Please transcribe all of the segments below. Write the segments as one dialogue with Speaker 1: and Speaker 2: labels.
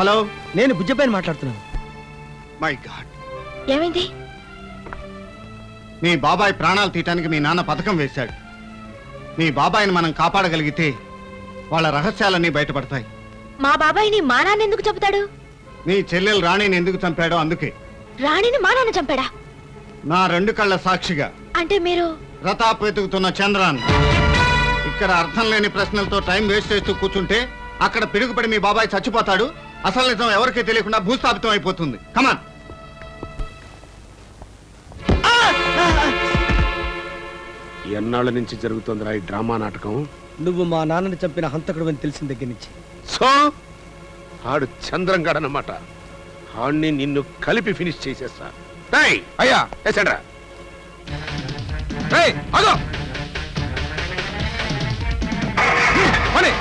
Speaker 1: Hello,
Speaker 2: నేను బుజ్జపైన మాట్లాడుతున్నాను.
Speaker 1: My God,
Speaker 3: ఏమైంది?
Speaker 1: మీ బాబాయ్ ప్రాణాలు తీయటానికి మీ నాన్న పథకం వేశాడు. మీ బాబాయిని మనం కాపాడగలిగితే వాళ్ళ రహస్యాలన్నీ బయటపడతాయి.
Speaker 3: మా బాబాయిని మా నాన్న ఎందుకు చంపుతాడు?
Speaker 1: మీ చెల్లెలు రాణిని ఎందుకు చంపాడో అందుకే.
Speaker 3: రాణిని మా నాన్న చంపాడా?
Speaker 1: నా 2 కళ్ళ సాక్షిగా.
Speaker 3: అంటే మీరు
Speaker 1: ప్రతాప్ వెతుకుతున్న చంద్రాన్. ఇక్కడ అర్థం లేని ప్రశ్నలతో టైం వేస్ట్ చేస్తూ కూర్చుంటే అక్కడ పిడుగుపడి మీ బాబాయ్ చచ్చిపోతాడు. అసలు నిజం ఎవరికీ తెలియకుండా భూస్థాపితం అయిపోతుంది. కమాన్.
Speaker 4: ఎన్నాళ్ళ నుంచి జరుగుతుందిరా ఈ డ్రామా నాటకం?
Speaker 2: నువ్వు మా నాన్నని చంపిన హంతకుడు అని తెలిసిన దగ్గర నుంచి.
Speaker 4: సో ఆడు చంద్రంగాడు అన్నమాట. ఆడిని నిన్ను కలిపి ఫినిష్ చేసేస్తా. అయ్యా వేసండ్రా. అదో పని.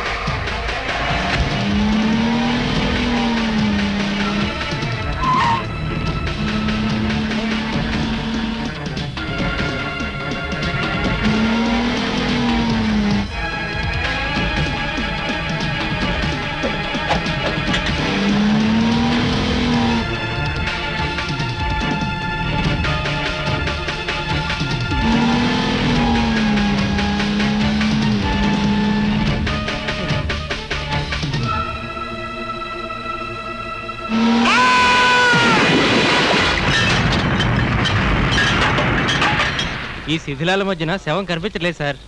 Speaker 5: ఈ శిథిలాల మధ్యన శవం కనిపించలేదు సార్.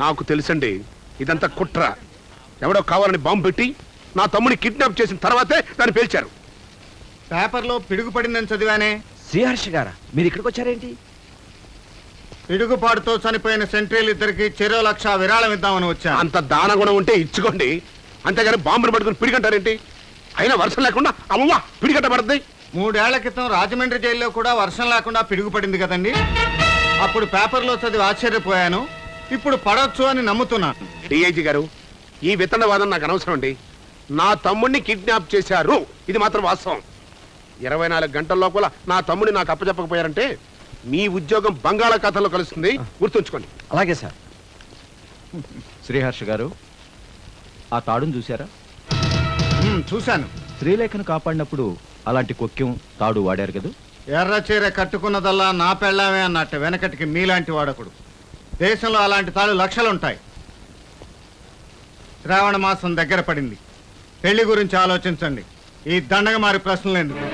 Speaker 4: నాకు తెలుసండి, ఇదంతా కుట్ర. ఎవడో కావాలని బాంబు పెట్టి నా తమ్ముని కిడ్నాప్ చేసిన తర్వాతే దాన్ని పేల్చారు.
Speaker 1: పేపర్లో పిడుగు పడిందని చదివానే.
Speaker 6: శ్రీహర్ష గారా, మీరు ఇక్కడికి వచ్చారేంటి?
Speaker 1: పిడుగుపాటుతో చనిపోయిన సెంట్రీలు ఇద్దరికి చెరో 1,00,000 విరాళం ఇద్దామని వచ్చా.
Speaker 4: అంత దానగుణం ఉంటే ఇచ్చుకోండి, అంతేగాని బాంబును పట్టుకుని పిడిగంటారేంటి? అయినా వర్షం లేకుండా అమ్మమ్మ పిడిగట్ట పడుతుంది.
Speaker 1: 3 ఏళ్ల క్రితం రాజమండ్రి జైల్లో కూడా వర్షం లేకుండా పిడుగు పడింది కదండి. అప్పుడు పేపర్లో చదివి ఆశ్చర్యపోయాను. ఇప్పుడు పడొచ్చు అని నమ్ముతున్నాను.
Speaker 4: డిఐజీ గారు, ఈ విత్తనవాదం నాకు అనవసరం అండి. నా తమ్ముడిని కిడ్నాప్ చేశారు, ఇది మాత్రం వాస్తవం. 24 గంటల లోపల నా తమ్ముడిని నాకు అప్పచెప్పకపోయారంటే మీ ఉద్యోగం బంగాళాఖాతంలో కలుస్తుంది, గుర్తుంచుకోండి.
Speaker 6: అలాగే సార్. శ్రీహర్ష గారు, ఆ తాడును చూశారా?
Speaker 1: చూశాను.
Speaker 6: శ్రీలేఖను కాపాడినప్పుడు అలాంటి కొక్కెం తాడు వాడారు కదా.
Speaker 1: ఎర్ర చీర కట్టుకున్నదల్లా నా పెళ్ళామే అన్నట్టు వెనకటికి మీలాంటి వాడకుడు. దేశంలో అలాంటి తాళ్ళు లక్షలుంటాయి. శ్రావణ మాసం దగ్గర పడింది. పెళ్లి గురించి ఆలోచించండి. ఈ దండగమారి ప్రశ్నలు ఎందుకు?